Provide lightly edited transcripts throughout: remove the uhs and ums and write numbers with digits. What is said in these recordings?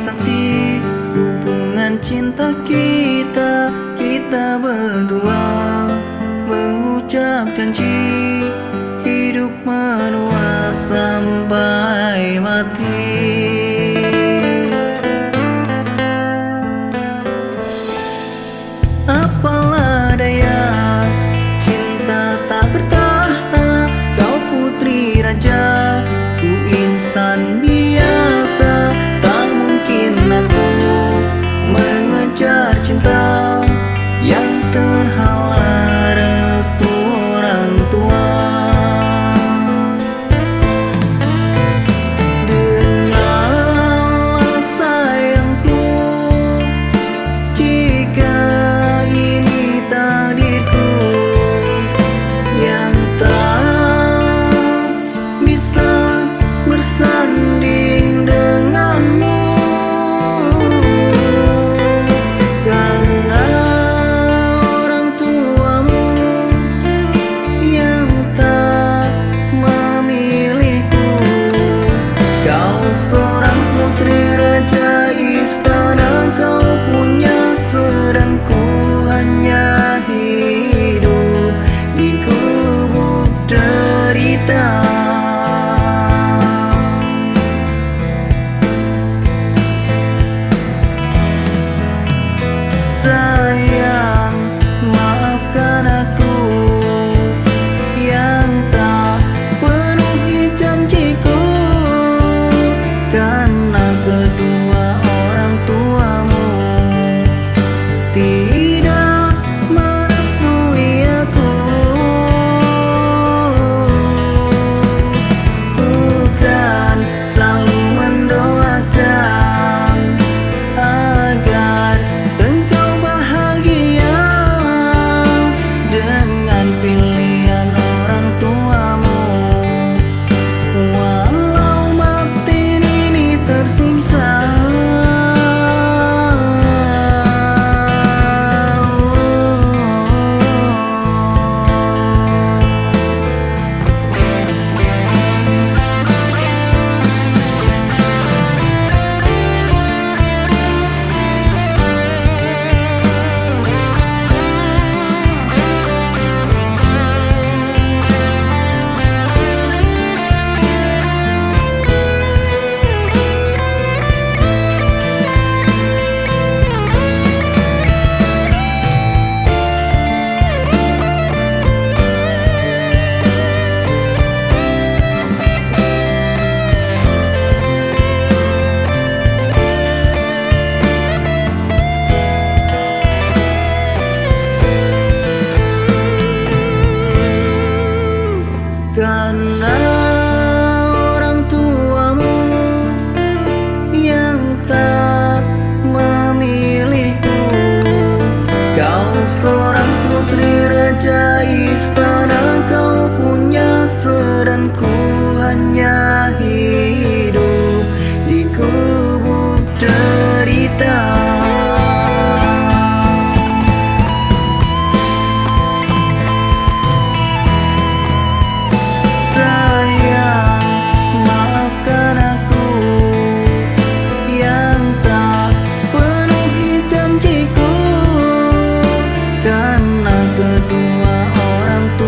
saksi hubungan cinta kita. Kita berdua mengucap janji hidup menua sampai mati. Apalah daya, cinta tak bertahta. Kau putri raja, ku insan biasa. Tak mungkin aku mengejar cinta yang terhalang restu orang tua. Dengarlah sayangku, jika ini takdirku yang tak bisa bersanding denganmu. Karena orang tuamu yang tak memilihku. Kau seorang putri raja istana, kau punya sedangku hanya hidup di gubuk derita. Sayang, maafkan aku yang tak penuhi janjiku. Karena kedua orang tuamu tidak merestui aku. Ku kan selalu mendoakan agar engkau bahagia dengan pilihan orang tuamu. Walau batin ini tersiksa. Karena orang tuamu yang tak memilihku. Kau seorang putri raja istana, kau punya sedangku hanya hidup di gubuk derita. Kedua orang tua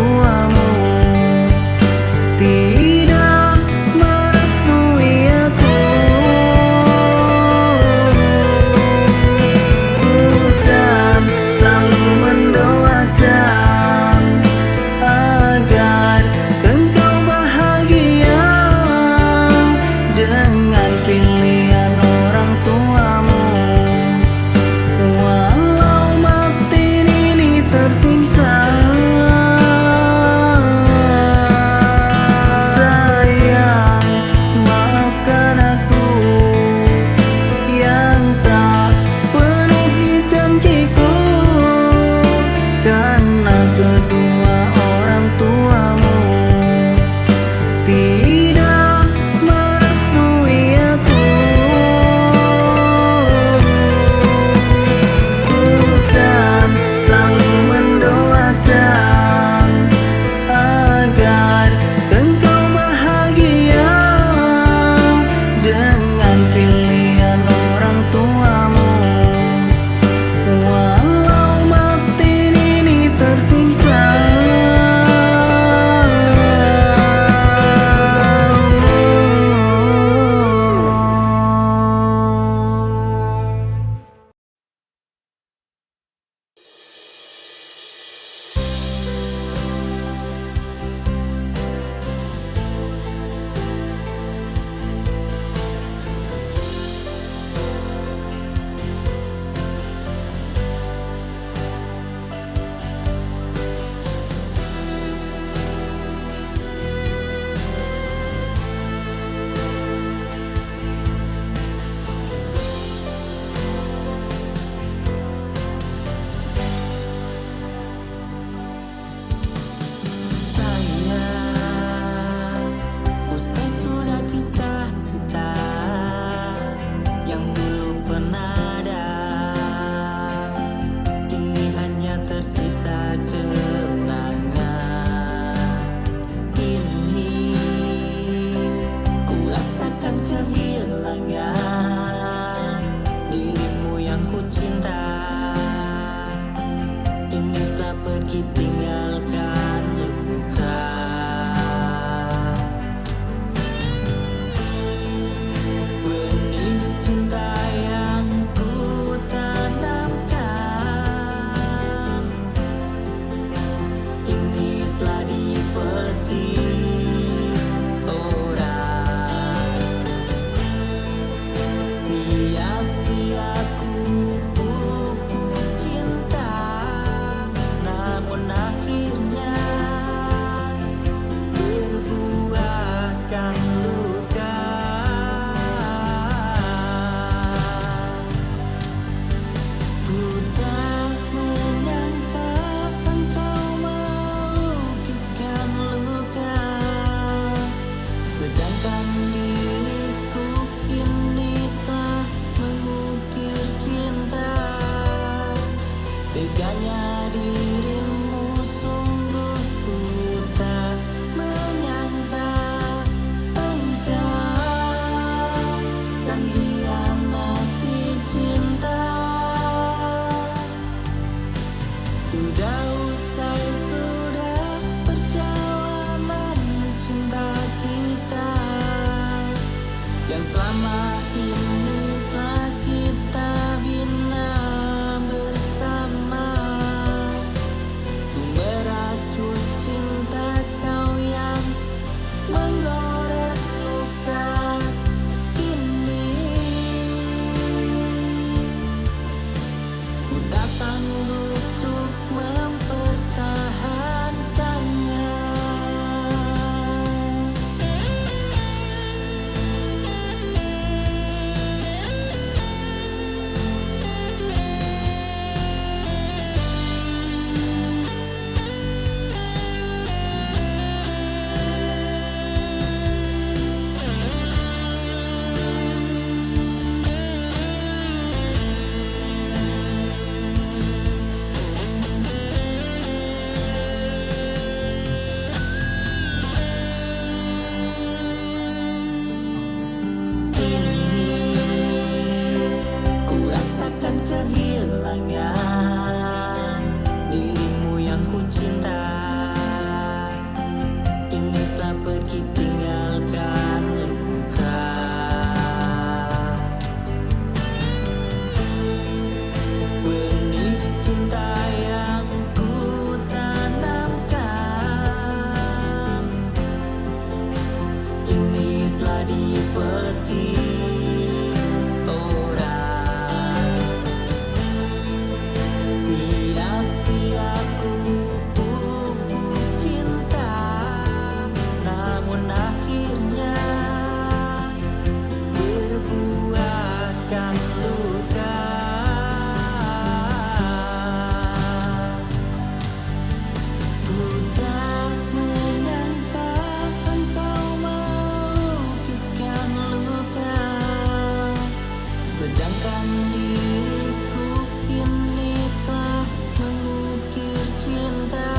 Sedangkan diriku ini tak mengukir cinta.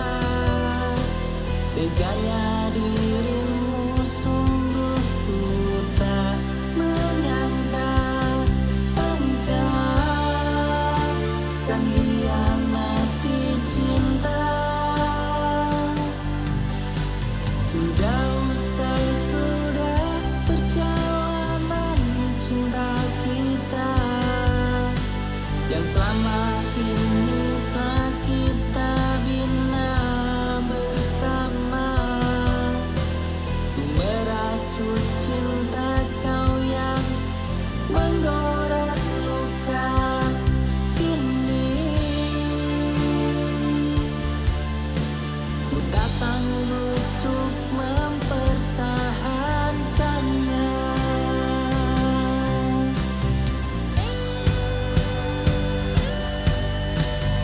Teganya dirimu, sungguh ku tak menyangka engkau kan hianati cinta. Sudah usai, sudah perjalanan cinta kita yang selama ini tak kita bina bersama. Ku meracun cinta kau yang menggores luka ini. Ku tak sanggup untuk mempertahankannya.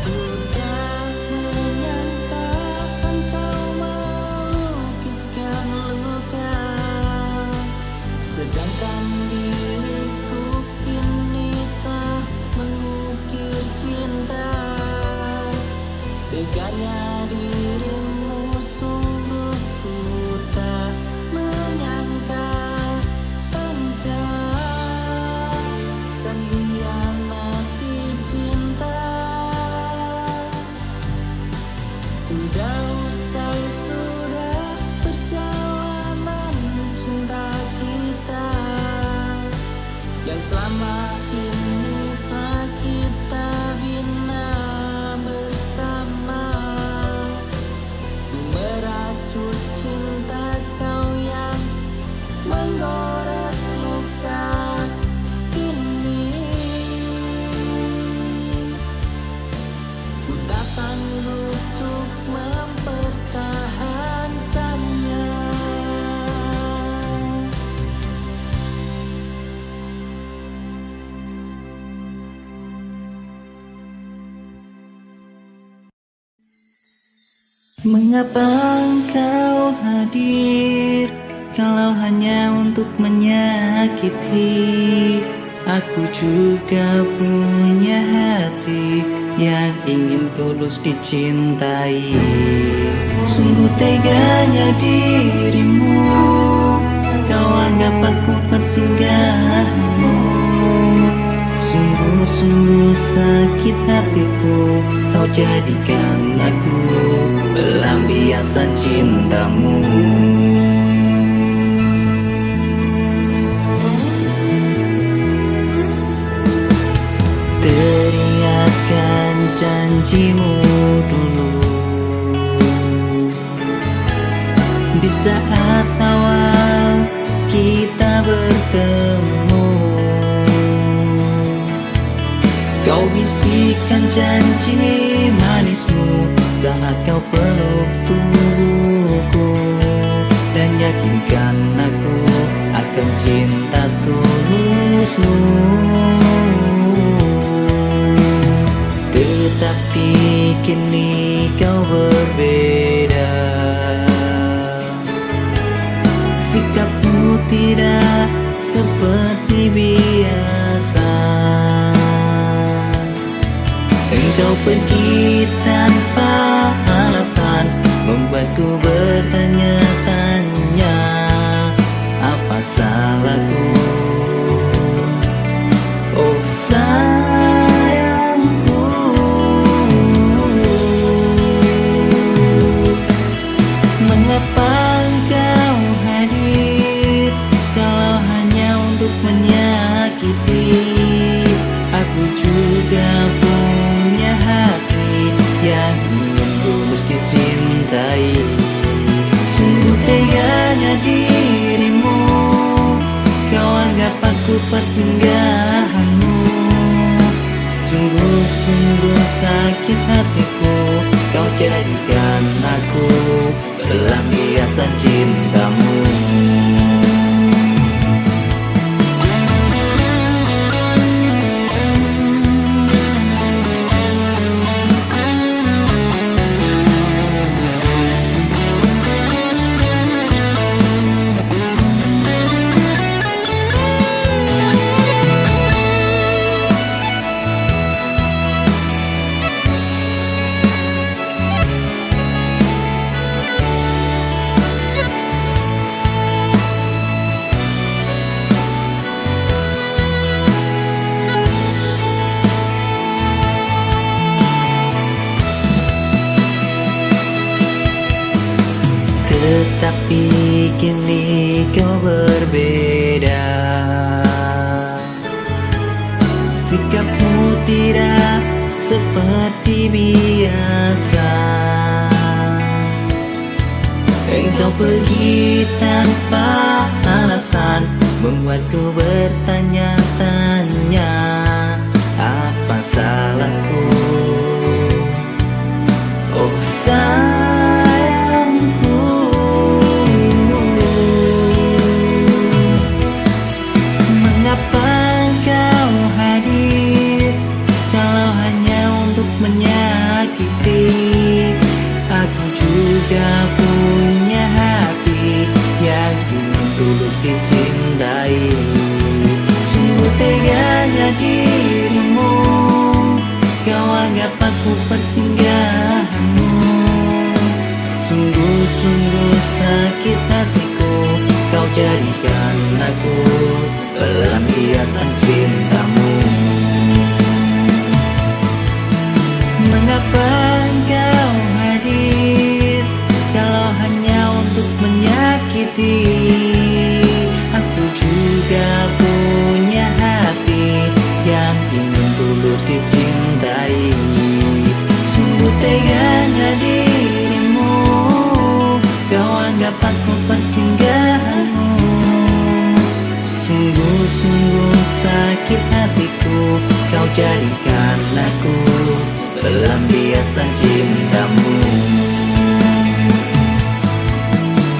Ku tak menyangka engkau melukiskan luka, sedangkan diriku ini tak mengukir cinta. Teganya dirimu, sungguh ku tak menyangka engkau kan hianati cinta. Sudah usai, sudah perjalanan cinta kita yang selama ini tak kita bina bersama. Ku meracun cinta kau yang menggores luka ini. Ku tak sanggup untuk mempertahankannya. Mengapa engkau hadir kalau hanya untuk menyakiti? Aku juga punya hati yang ingin tulus dicintai. Sungguh teganya dirimu, kau anggap aku persinggahanmu. Sungguh-sungguh sakit hatiku, kau jadikan aku pelampiasan cintamu. Teringatkan janjimu dulu di saat awal kita bertemu. Kau bisikkan janji manismu saat kau peluk tubuhku, dan yakinkan aku akan cinta tulusmu. Tetapi kini kau berbeda, sikapmu tidak seperti biasa. Engkau pergi tanpa alasan, membuatku bertanya-tanya, apa salahku? Oh sayangku, mengapa engkau hadir kalau hanya untuk menyakiti? Aku juga punya hati yang ingin tulus dicintai. Sungguh teganya dirimu, kau anggap aku persinggahanmu. Sungguh-sungguh sakit hatiku, kau jadikan aku pelampiasan cintamu. tapi kini kau berbeda. Sikapmu tidak seperti biasa. Engkau pergi tanpa alasan, membuatku bertanya-tanya, apa salahku? Oh sayangku, mengapa kau hadir kalau hanya untuk menyakiti? Aku juga punya hati yang ingin tulus dicintai. Sungguh teganya dirimu, kau anggap aku persinggahanmu. Sungguh-sungguh sakit hatiku, kau jadikan aku pelampiasan cintamu. Mengapa kau hadir kalau hanya untuk menyakiti? Aku juga punya hati yang ingin tulus dicintai. Sungguh teganya dirimu, kau anggap aku persinggahanmu. Sungguh-sungguh sakit hatiku, kau jadikan aku pelampiasan cintamu.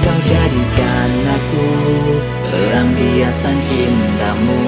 Kau jadikan aku pelampiasan cintamu.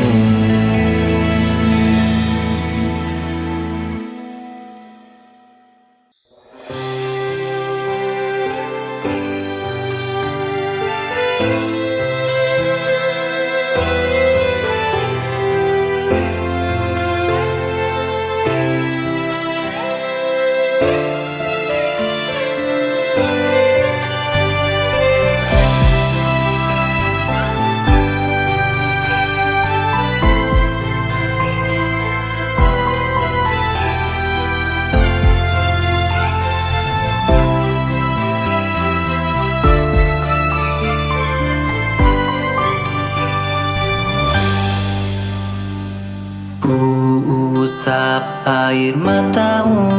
Usap air matamu,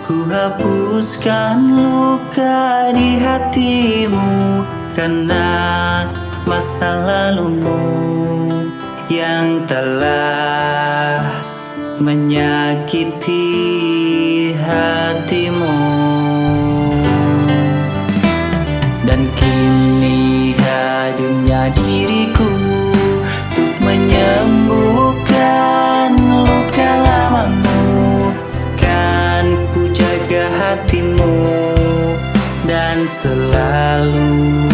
ku hapuskan luka di hatimu, karena masa lalumu yang telah menyakiti hatimu. Dan kini hadirnya diriku untuk menyembuhkan luka lamamu. Kan ku jaga hatimu dan selalu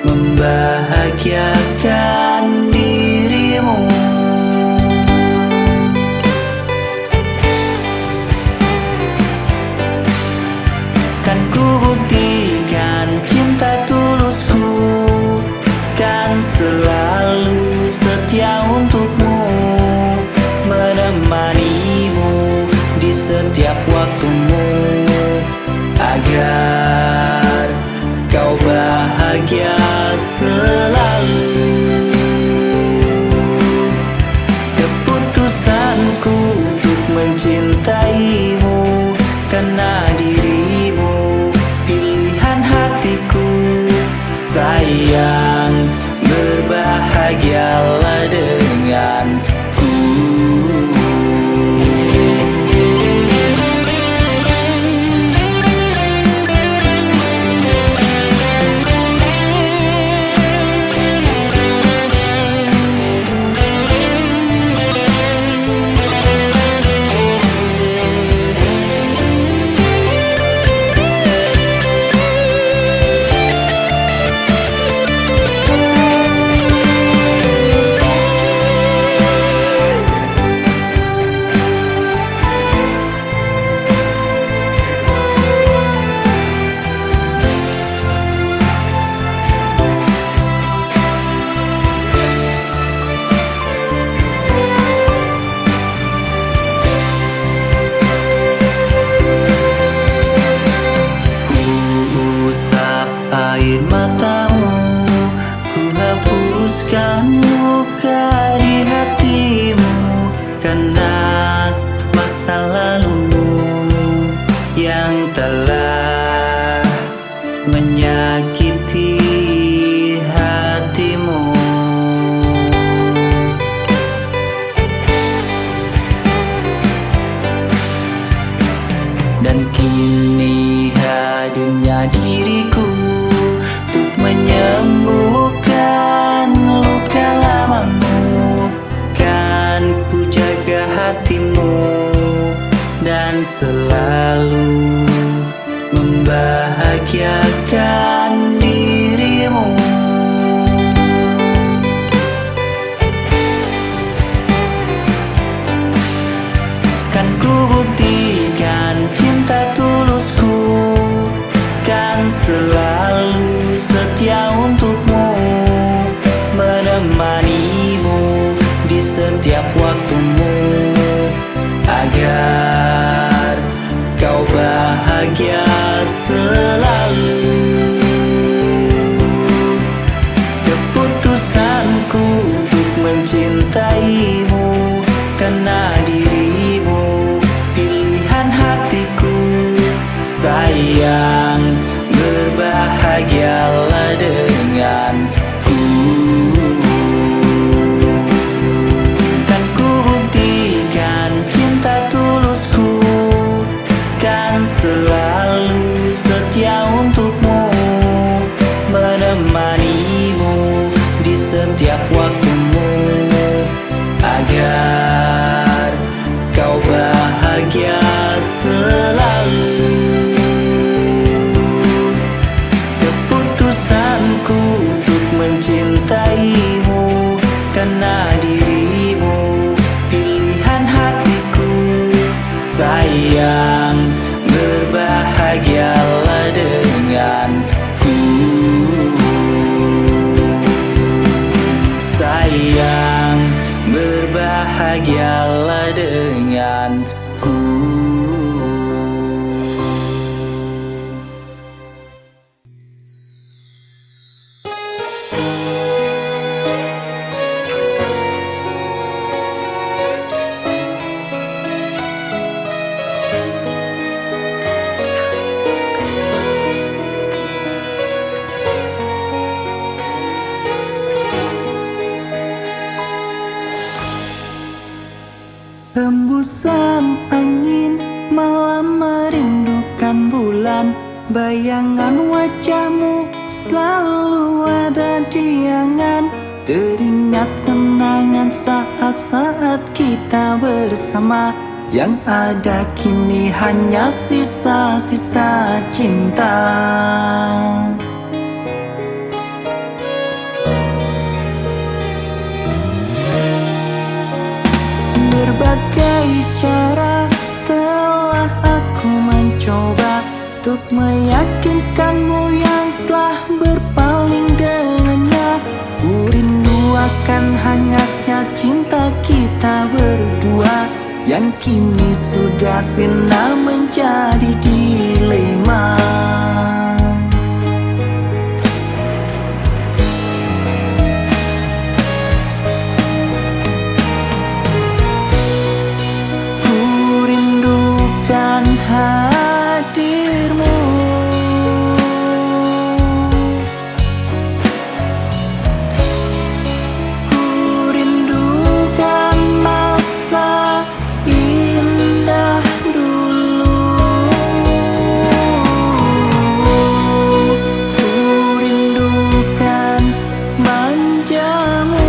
membahagiakan dirimu. Kan ku buktikan cinta tulusku, kan selalu setia untukmu, menemanimu di setiap waktumu, agar kau bahagia selalu. Keputusanku untuk mencintaimu karena dirimu, pilihan hatiku. Sayang, berbahagialah denganku. karena masa lalumu yang telah menyakiti hatimu. Dan kini hadirnya diriku untuk menyembuhkan luka lamamu. Kan ku jaga hatimu dan selalu membahagiakan dirimu. Kan ku buktikan cinta tulusku, kan selalu setia untukmu, menemanimu di setiap waktumu, agar kau bahagia selalu. Keputusanku untuk mencintaimu karena dirimu pilihan hatiku. Sayang, berbahagialah denganku. Kan ku buktikan cinta tulusku, kan selalu setia untukmu, menemanimu di setiap waktumu, agar kau bahagia selalu. Keputusanku untuk mencintaimu karena dirimu pilihan hatiku. Sayang, berbahagialah denganku. Sayang, berbahagialah denganku. Hembusan angin malam merindukan bulan, bayangan wajahmu selalu ada di angan. Teringat kenangan saat-saat kita bersama, yang ada kini hanya sisa-sisa cinta. Berbagai cara telah aku mencoba untuk meyakinkanmu yang telah berpaling dengannya. Ku rindu akan hangatnya cinta kita berdua, yang kini sudah sirna menjadi dilema. Hadirmu, ku rindukan masa indah dulu. Ku rindukan manjamu,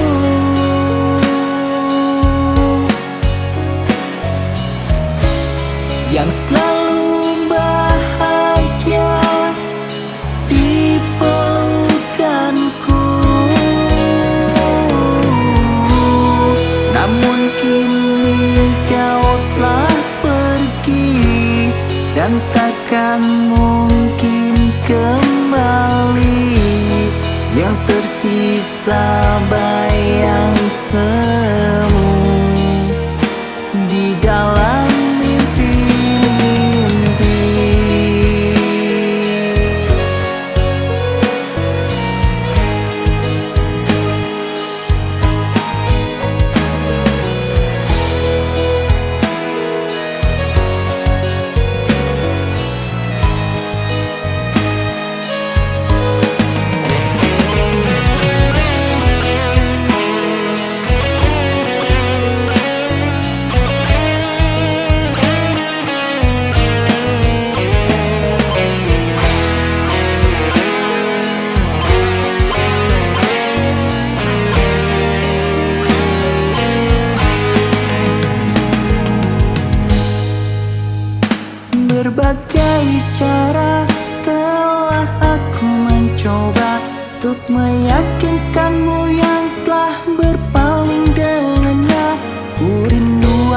yang selalu bahagia di pelukanku. Namun kini kau telah pergi, dan takkan mungkin kembali. Yang tersisa bayang semu di dalam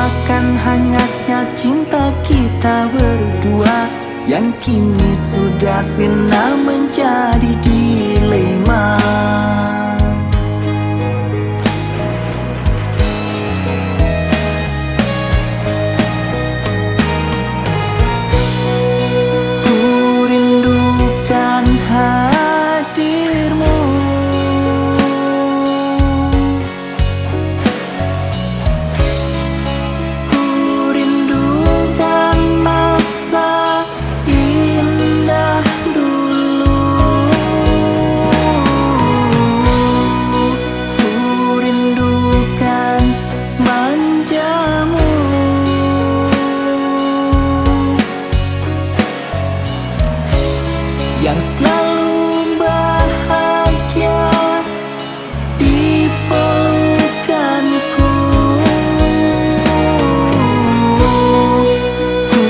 akan hangatnya cinta kita berdua yang kini sudah sirna menjadi dilema. Ku rindukan hadirmu, ku rindukan masa indah dulu, ku rindukan manjamu yang selalu bahagia di pelukanku. Ku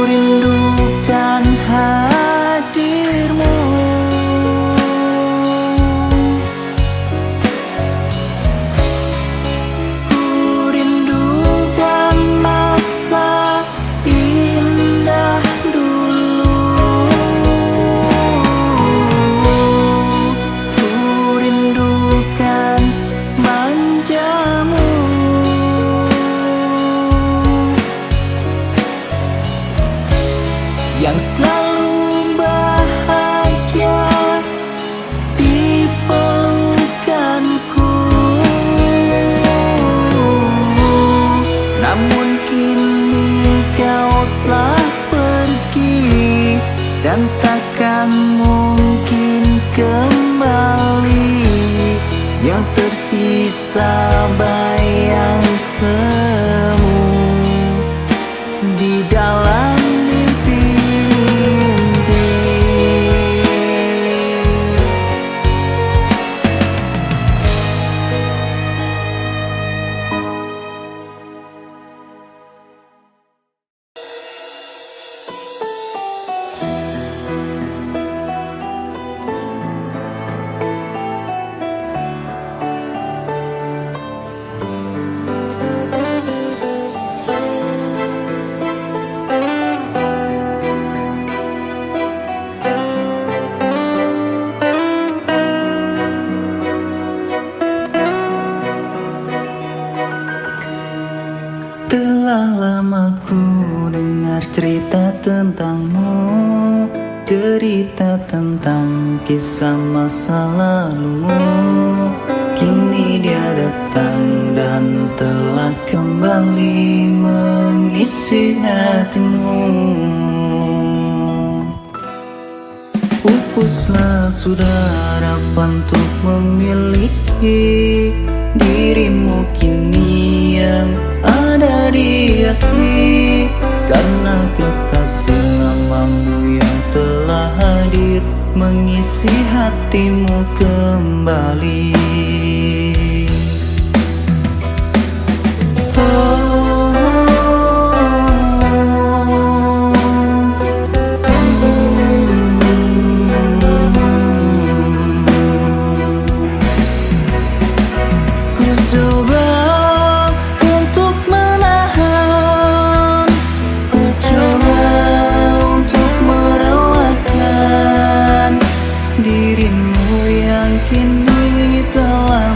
rindukan hadirmu, ku rindukan masa indah dulu, ku rindukan manjamu yang selalu bahagia di pelukanku. Namun kini kau telah pergi dan takkan mungkin kembali. Yang tersisa bayang semu di dalam mimpi-mimpi. Telah lama ku dengar cerita tentangmu, cerita tentang kisah masa lalumu. Kini dia datang dan telah kembali mengisi hatimu. Pupuslah sudah harapan untuk memiliki dirimu kini yang ada di hati, karena kekasih lamamu yang telah hadir mengisi hatimu kembali. Ku coba untuk menahan, ku coba untuk merelakan dirimu yang kini telah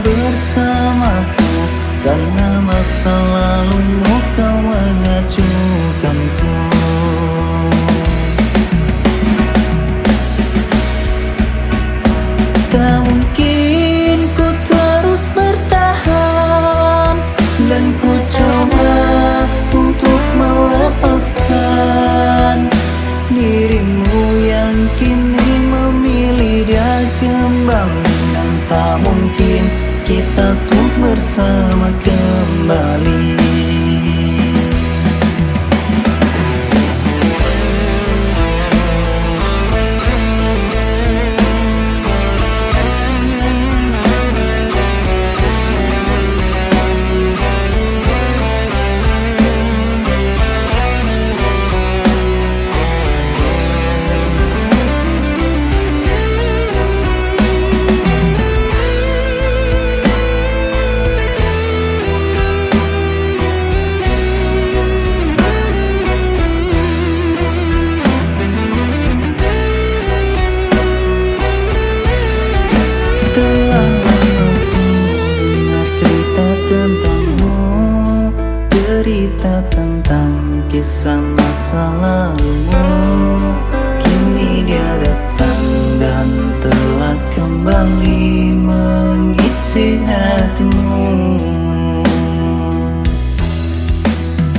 cerita tentang kisah masa lalumu. Kini dia datang dan telah kembali mengisi hatimu.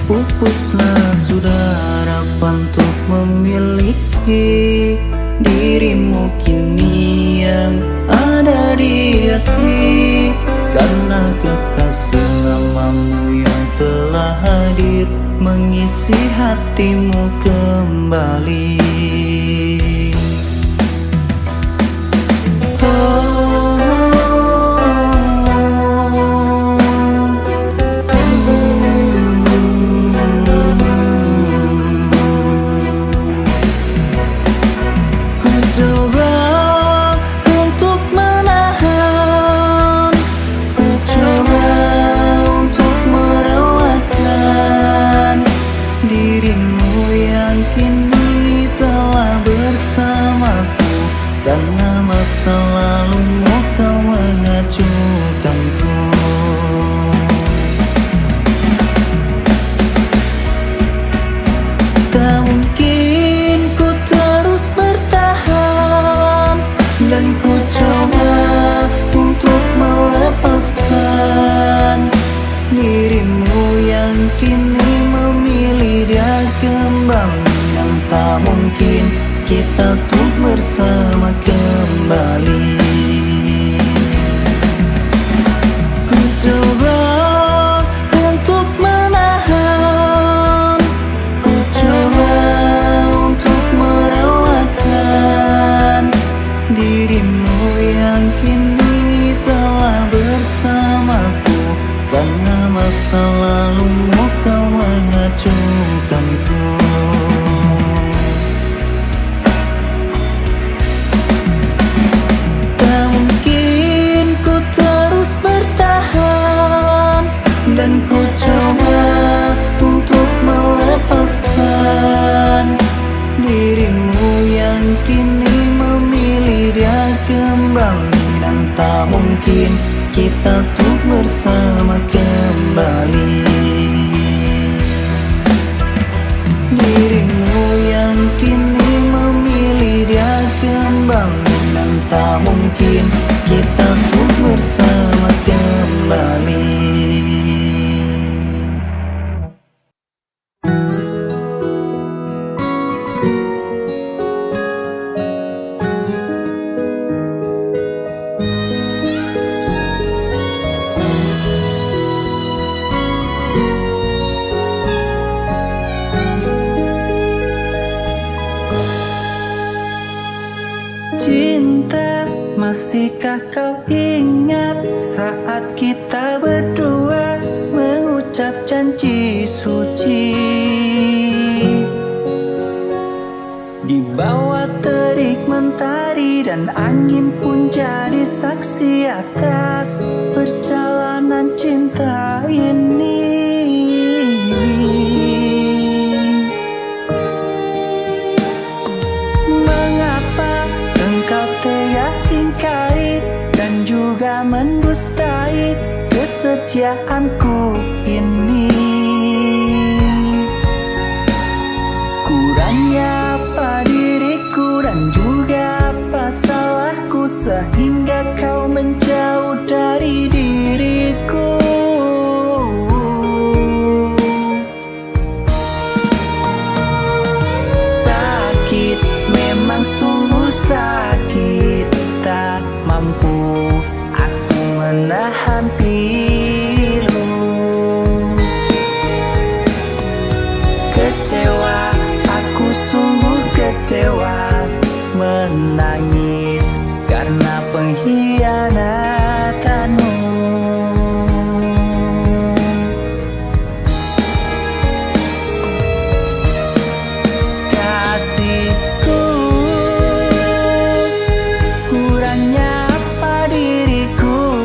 Pupuslah sudah harapan untuk memiliki dirimu kini yang ada di hati, karena kekasih lamamu yang telah hadir mengisi hatimu kembali. Karena masa lalumu kau mengacukanku. Tak mungkin ku terus bertahan, dan ku coba untuk melepaskan dirimu yang kini memilih dia kembali. Dan tak mungkin kita tuh bersama kembali. Ku coba untuk menahan, ku coba untuk merelakan dirimu yang kini telah bersamaku, karena masa lalumu kau mengacukanku. Dan ku coba untuk melepaskan dirimu yang kini memilih dia kembali. Dan tak mungkin kita tuh bersama kembali. Dirimu yang kini memilih dia kembali. Dan tak mungkin kita tuh bersama kembali. Cinta, masihkah kau ingat saat kita berdua mengucap janji suci di bawah terik mentari, dan angin pun jadi saksi atas perjalanan cinta ini. Ingkari dan juga mendustai kesetiaanku ini. Kurangnya apa diriku dan juga apa salahku sehingga kau menjauh dari diriku. Sakit, memang sungguh sakit. Tak mampu aku menahan pilu. Kecewa, aku sungguh kecewa, menangis karena pengkhianatanmu. Kasihku, kurangnya apa diriku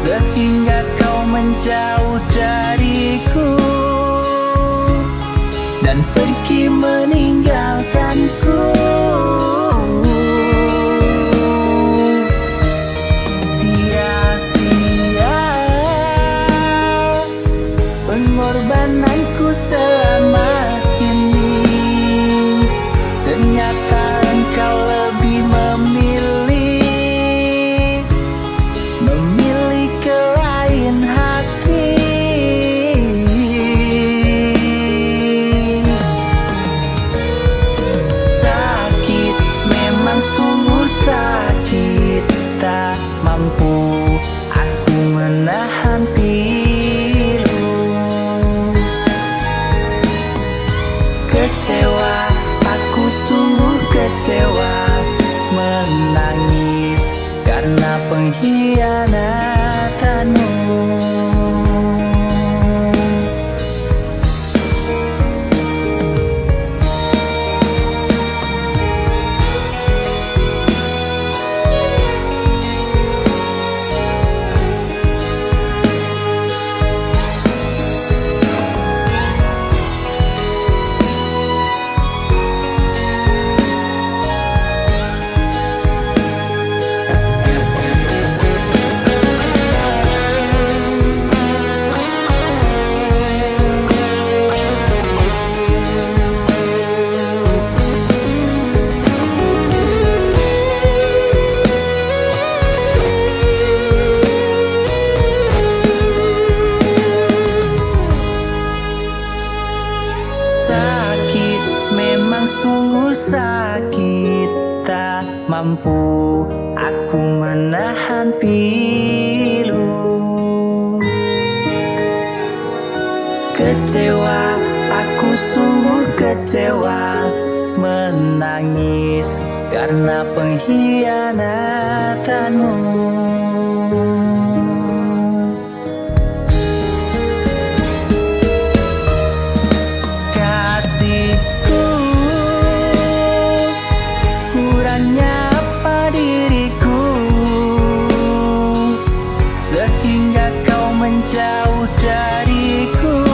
sehingga kau menjauh dariku dan pergi meninggalkanku. Sia-sia mampu aku menahan pilu. Kecewa, aku sungguh kecewa, menangis karena pengkhianatanmu. Kasihku, kurangnya apa diriku sehingga kau menjauh dariku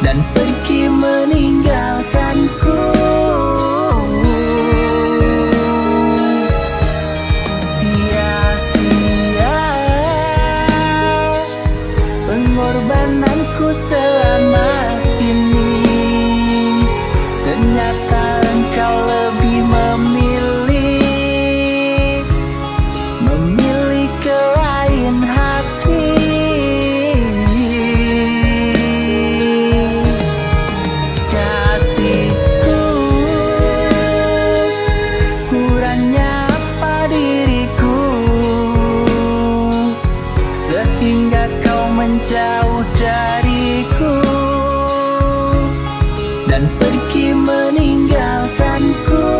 dan pergi meninggalkanku. Sia-sia pengorbananku selama ini, ternyata engkau lebih memilih ke lain hati. Kasihku, kurangnya apa diriku sehingga kau menjauh dariku dan pergi meninggalkanku.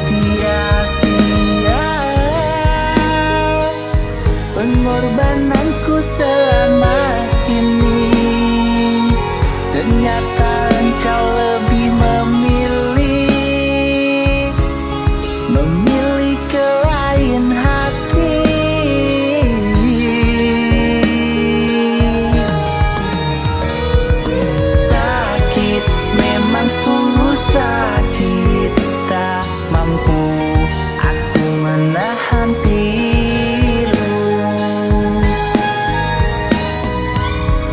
Sia-sia pengorbananku selama ini, ternyata engkau lebih memilih ke lain hati. Sakit, memang sungguh sakit, tak mampu aku menahan pilu.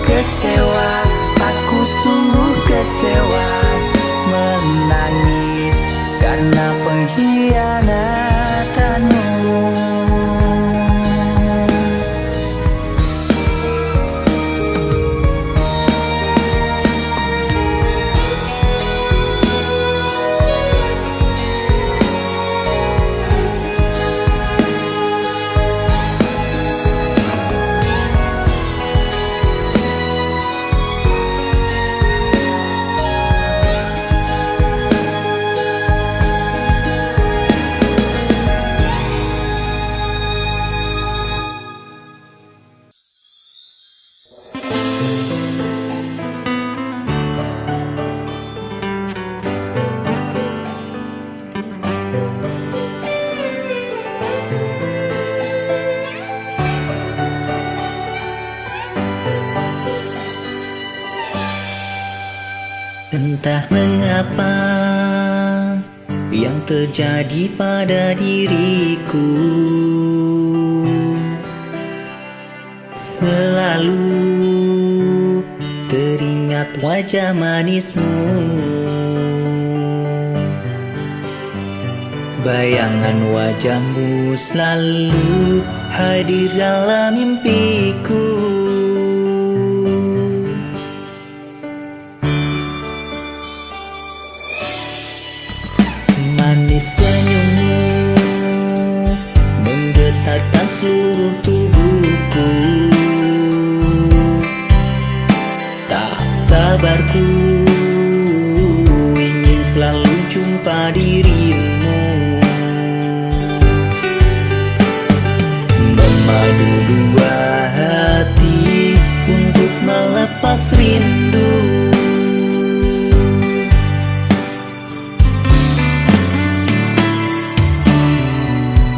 Kecewa, aku sungguh kecewa, menangis karena pengkhianatanmu. Entah mengapa yang terjadi pada diriku, selalu teringat wajah manismu. Bayangan wajahmu selalu hadir dalam mimpiku. Manis senyummu menggetarkan seluruh tubuhku. Tak sabarku ingin selalu jumpa dirimu, memadu dua hati untuk melepas rindu.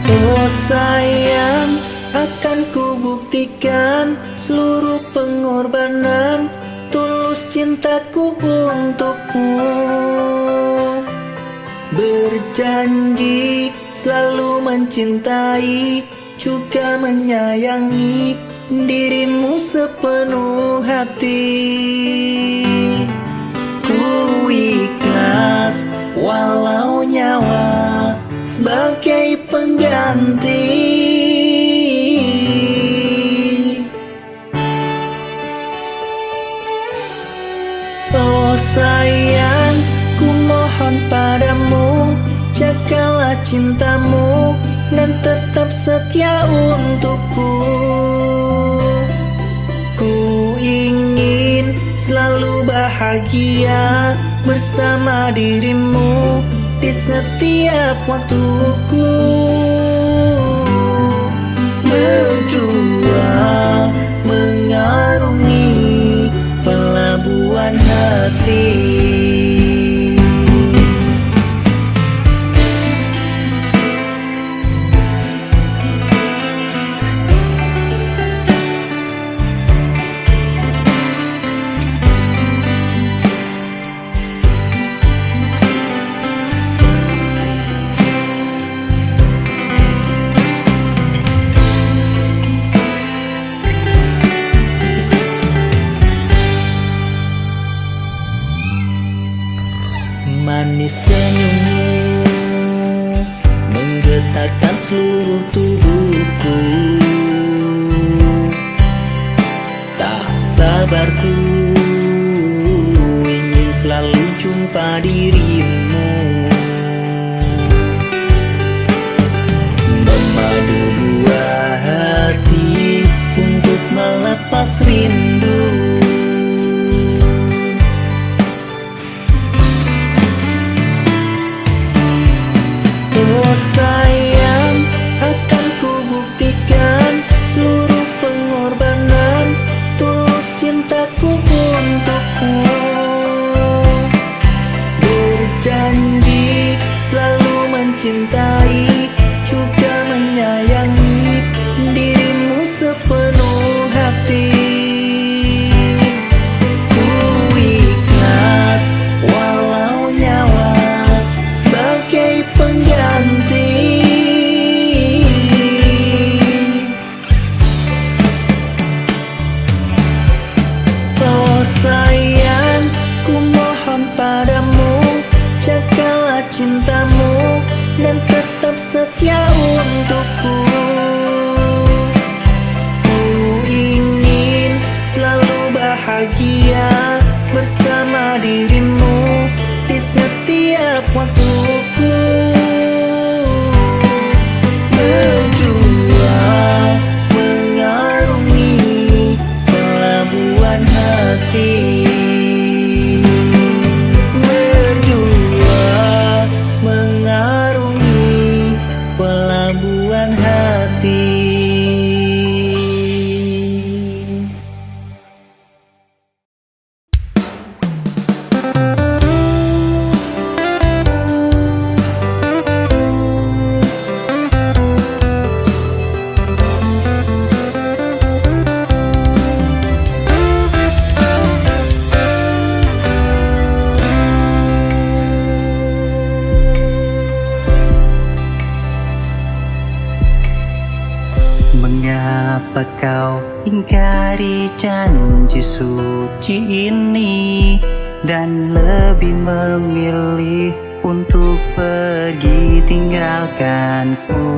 Oh sayang, akan ku buktikan seluruh pengorbanan tulus cintaku untukmu. Berjanji selalu mencintai juga menyayangi dirimu sepenuh hati. Ku ikhlas walau nyawa sebagai pengganti. Oh sayang, dan tetap setia untukku. Ku ingin selalu bahagia bersama dirimu di setiap waktuku. Berdua mengarungi pelabuhan hati. Manis senyummu menggetarkan seluruh tubuhku. Tak sabarku ingin selalu jumpa dirimu. Memadu dua hati untuk melepas rindu. Oh sayang, akan ku buktikan seluruh pengorbanan tulus cintaku untukmu. Berjanji selalu mencintai juga menyayangi dirimu sepenuh hati. Ku ikhlas walau nyawa sebagai pengganti. Oh sayang, ku mohon padamu, jagalah cintamu dan tetap setia untukku. Ku ingin selalu bahagia bersama dirimu di setiap waktuku. Berdua mengarungi pelabuhan hati. Berdua mengarungi pelabuhan hati. Mengapa kau ingkari janji suci ini dan lebih memilih untuk pergi tinggalkanku?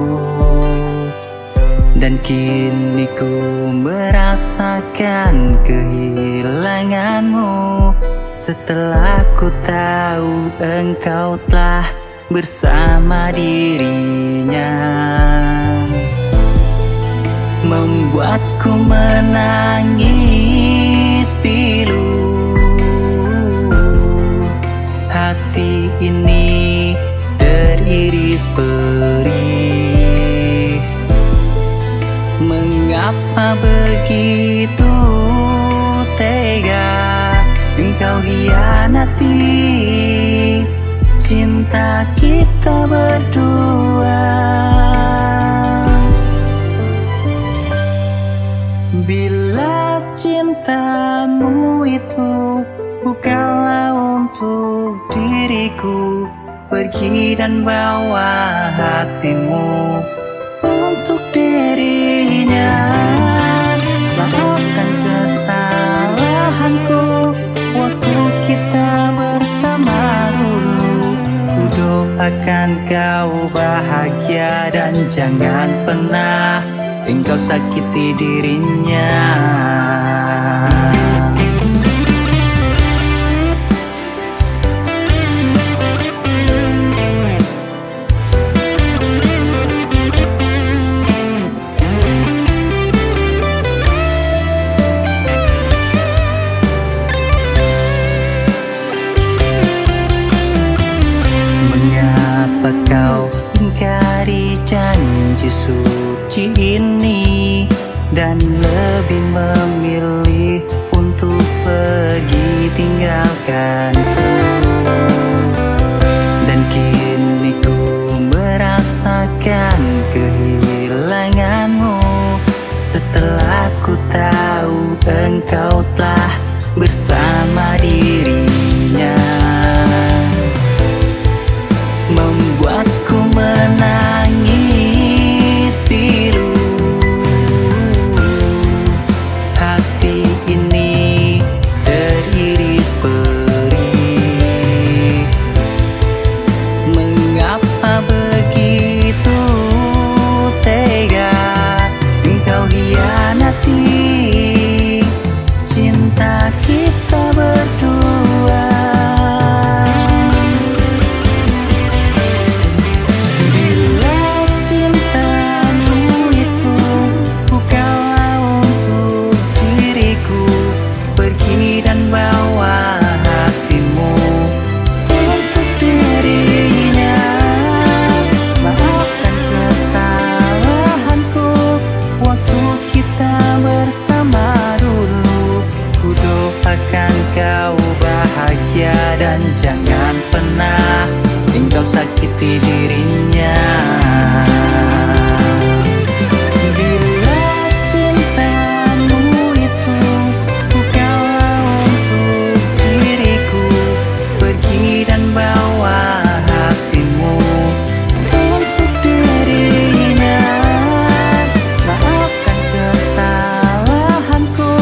Dan kini ku merasakan kehilanganmu setelah ku tahu engkau telah bersama dirinya. Membuatku menangis pilu. Hati ini teriris perih. Mengapa begitu tega engkau hianati cinta kita berdua? Bila cintamu itu bukanlah untuk diriku, pergi dan bawa hatimu untuk dirinya. Maafkan kesalahanku waktu kita bersama dulu. Ku doakan kau bahagia dan jangan pernah engkau sakiti dirinya. ini dan lebih memilih untuk pergi tinggalkanku. Dan kini ku merasakan kehilanganmu setelah ku tahu engkau telah bersama dirinya. Membuatku menangis pilu. Hati ini teriris perih. Mengapa begitu tega engkau hianati cinta kita berdua? Kau bahagia dan jangan pernah engkau sakiti dirinya. Bila cintamu itu bukanlah untuk diriku, pergi dan bawa hatimu untuk dirinya. Maafkan kesalahanku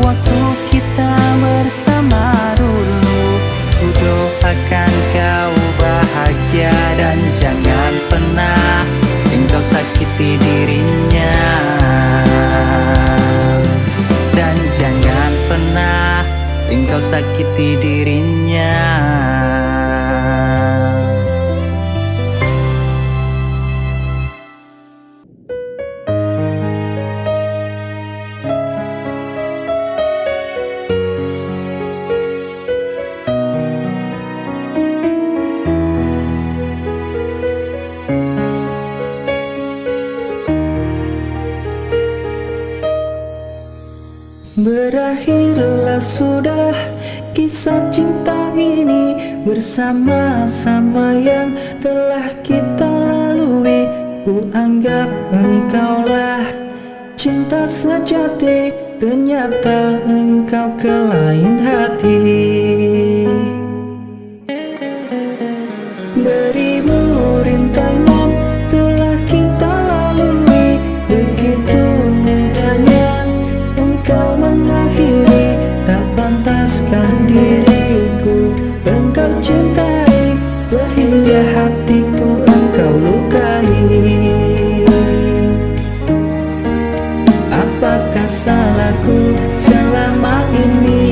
waktu kita bersama dulu. Ku doakan kau bahagia dan jangan pernah engkau sakiti dirinya. Dan jangan pernah engkau sakiti dirinya. Berakhirlah sudah kisah cinta ini bersama-sama yang telah kita lalui. Ku anggap engkaulah cinta sejati, ternyata engkau ke lain hati. Beribu rintangan telah kita lalui, begitu mudahnya engkau mengakhiri. Tak pantaskah diriku engkau cintai, sehingga hatiku engkau lukai. Apakah salahku selama ini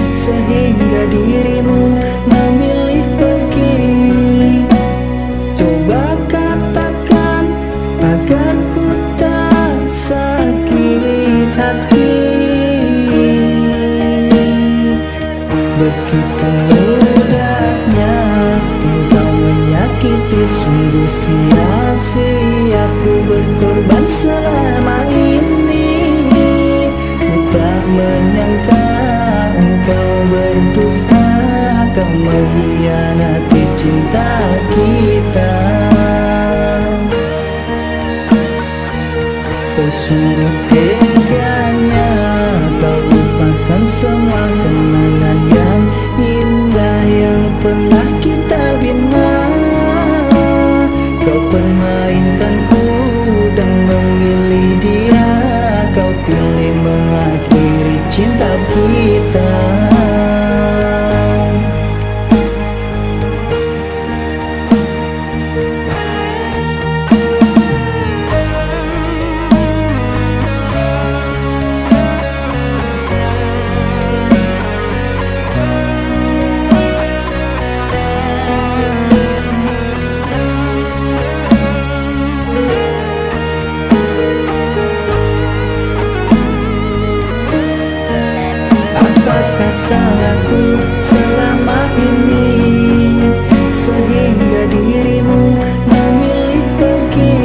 sehingga dirimu memilih pergi? Coba katakan agar ku tak sakit hati. Begitu mudahnya engkau menyakiti, sungguh sia-sia ku berkorban selama ini. Ku tak menyangka engkau berdusta, kau mengkhianati cinta kita. Sungguh teganya kau lupakan semua kenangan yang indah yang pernah kita bina. Kau permainkanku dan memilih dia, kau pilih mengakhiri cinta kita. Apakah salahku selama ini sehingga dirimu memilih pergi?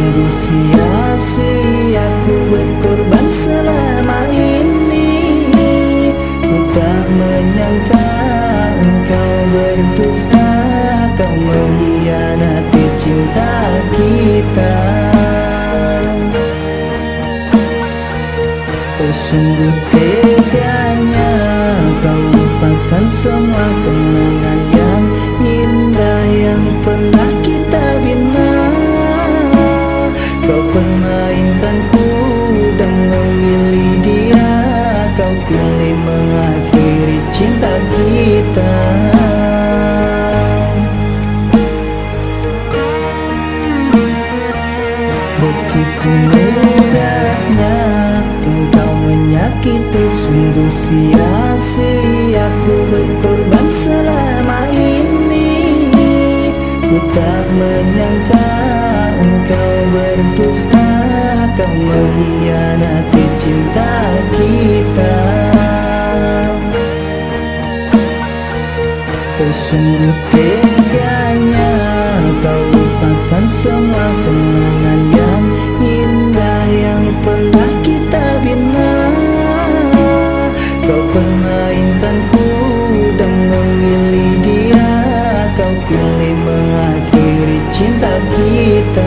Sungguh sia-sia ku berkorban selama ini. Ku tak menyangka engkau berdusta, kau mengkhianati cinta kita. Oh sungguh teganya kau lupakan semua kenangan yang indah yang pernah kita bina. Kau permainkanku dan memilih dia, kau pilih mengakhiri cinta kita. Begitu mudahnya engkau menyakiti, sungguh sia-sia ku berkorban selama ini. Ku tak menyangka engkau berdusta, kau mengkhianati cinta kita. Oh sungguh teganya kau lupakan semua kenangan yang indah yang pernah kita bina. Kau permainkanku dan memilih dia, kau pilih mengakhiri cinta kita.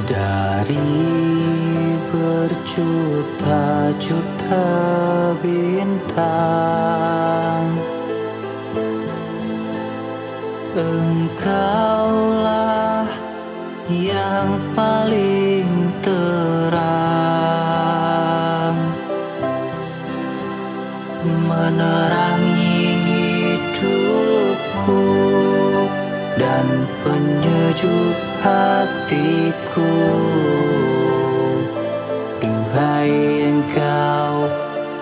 Dari berjuta-juta bintang, engkaulah yang paling terang, menerangi hidupku dan penyejuk hatiku. Duhai engkau,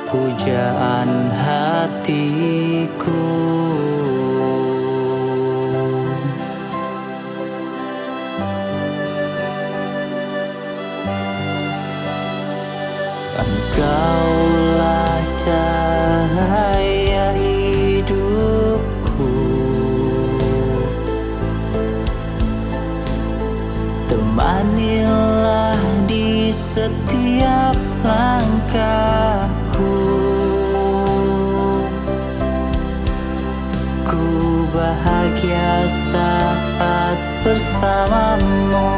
pujaan hatiku. Engkaulah cahaya hidupku, temanilah di setiap langkahku. Ku bahagia saat bersamamu,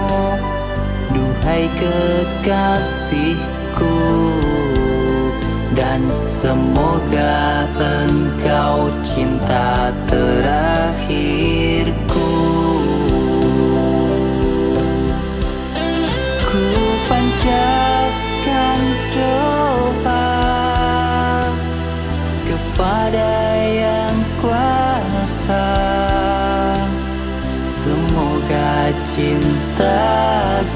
duhai kekasihku, dan semoga engkau cinta terakhirku. Ku panjatkan doa kepada Yang Kuasa, semoga cinta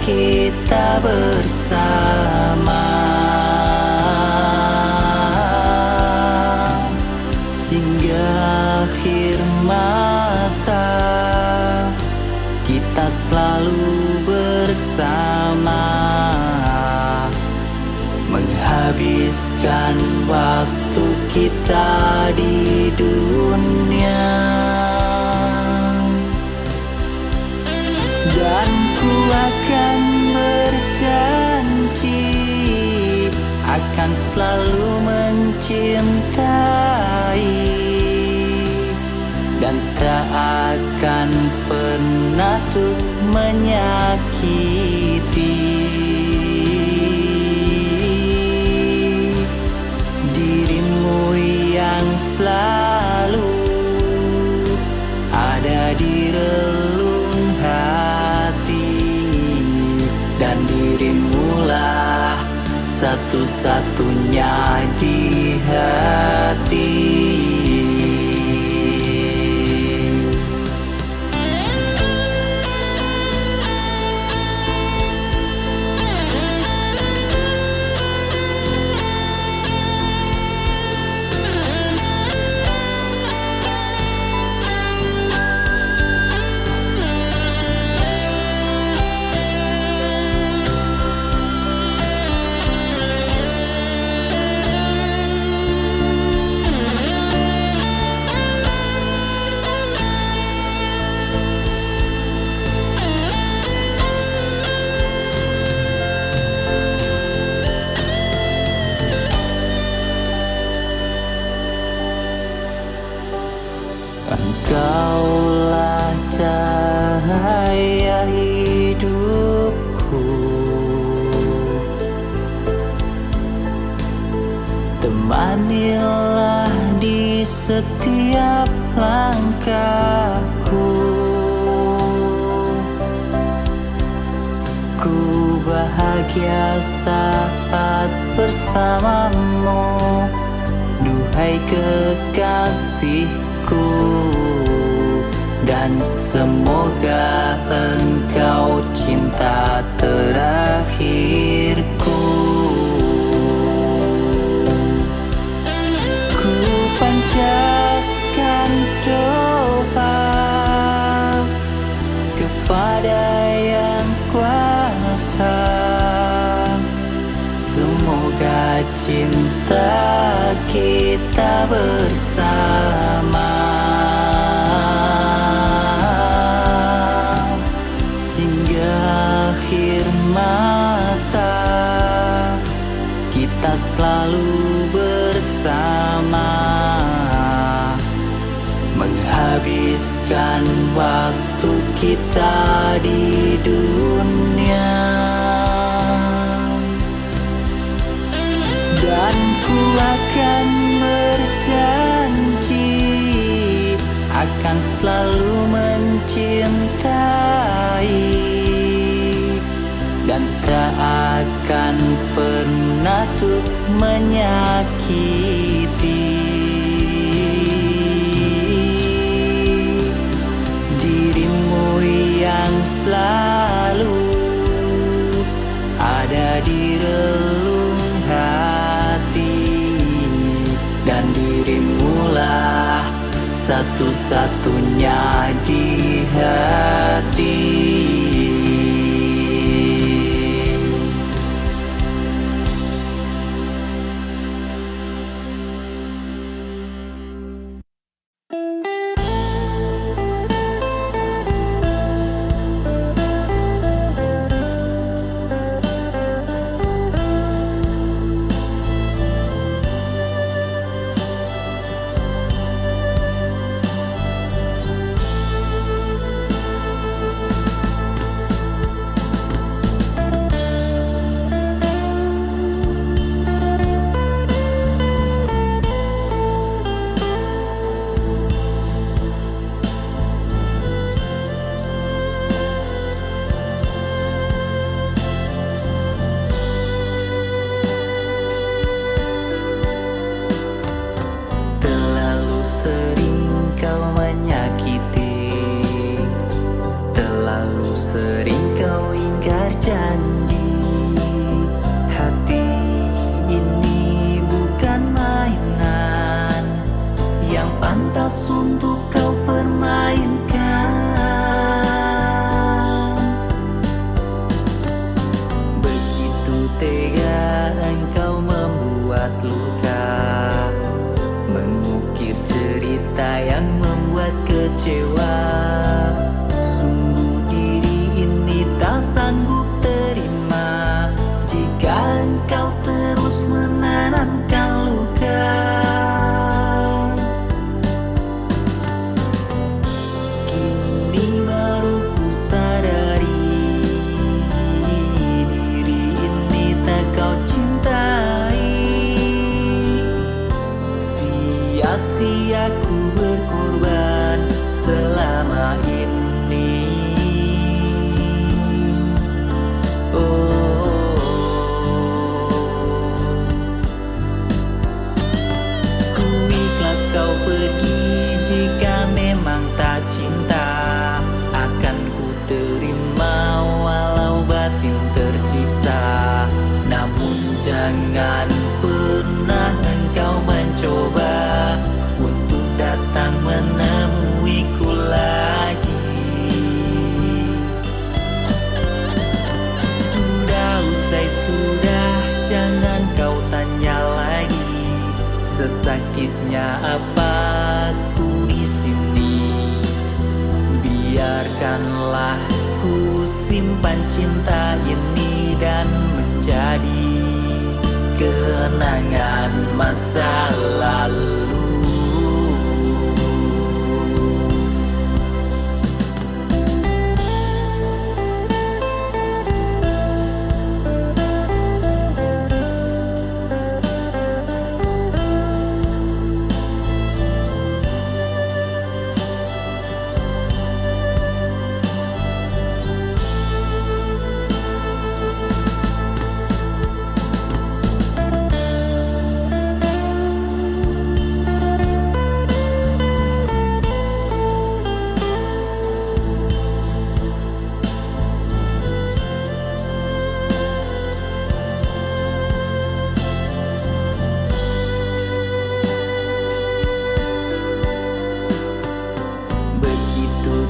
kita bersama hingga akhir masa. Kita selalu bersama, menghabiskan waktu kita di dunia. Dan ku akan berjanji akan selalu mencintai dan tak akan pernah tuh menyakiti dirimu yang selalu ada di relung hati, dan dirimulah satu satu-satunya di hati. Engkaulah cahaya hidupku, temanilah di setiap langkahku. Ku bahagia saat bersamamu, duhai kekasihku, dan semoga engkau cinta terakhirku. Ku panjatkan doa kepada Yang Kuasa, semoga cinta kita bersama hingga akhir masa. Kita selalu bersama, menghabiskan waktu kita di dunia. Dan ku akan berjanji akan selalu mencintai dan tak akan pernah tuh menyakiti dirimu yang selalu ada di relung hati, dan dirimulah satu-satunya di hati. Untuk kau permainkan, begitu tega engkau membuat luka, mengukir cerita yang membuat kecewa. Sungguh diri ini tak sanggup terima jika engkau terus menanamkan luka. pergi jika memang tak cinta, akan ku terima walau batin tersiksa. Namun jangan pernah engkau mencoba untuk datang menemuiku lagi. Sudah usai sudah, jangan kau tanya lagi, sesakitnya apa aku di sini. Biarkanlah ku simpan cinta ini dan menjadi kenangan masa lalu.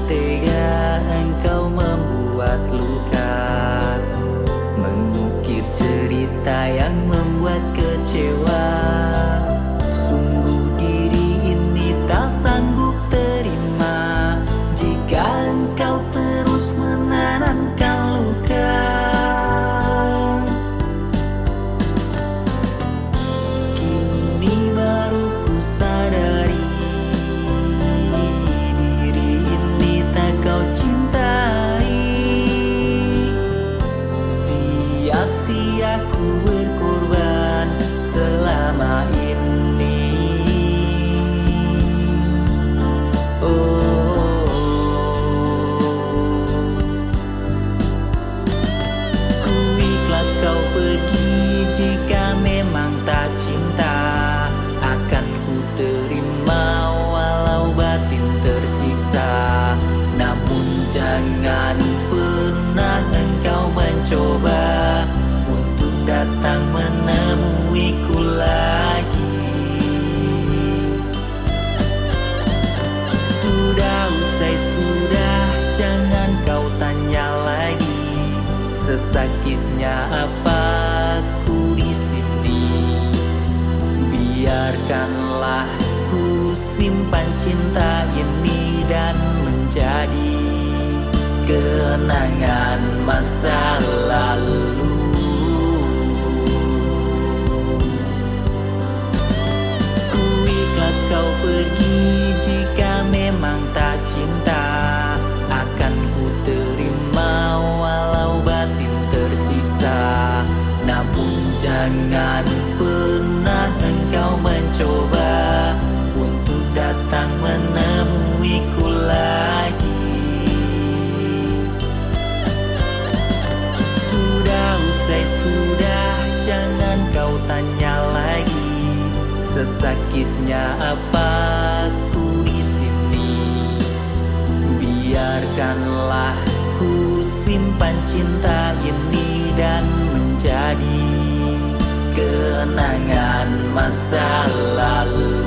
Tega engkau membuat luka, mengukir cerita yang membuat kecewa. Sungguh diri ini tak sanggup terima jika engkau terus menanamkan luka. Kini baru ku sadari sia-sia ku berkorban selama ini. Oh, ku ikhlas kau pergi jika memang tak cinta, akan ku terima walau batin tersiksa. Namun jangan pernah engkau mencoba untuk datang menemuiku lagi. Sudah usai sudah, jangan kau tanya lagi, sesakitnya apa aku di sini. Biarkanlah ku simpan cinta ini dan menjadi kenangan masa lalu. Ku ikhlas kau pergi jika memang tak cinta, akan ku terima walau batin tersiksa. Namun jangan pernah engkau mencoba untuk datang menemuiku lagi. Usai sudah, jangan kau tanya lagi, sesakitnya apa aku di sini. Biarkanlah ku simpan cinta ini dan menjadi kenangan masa lalu.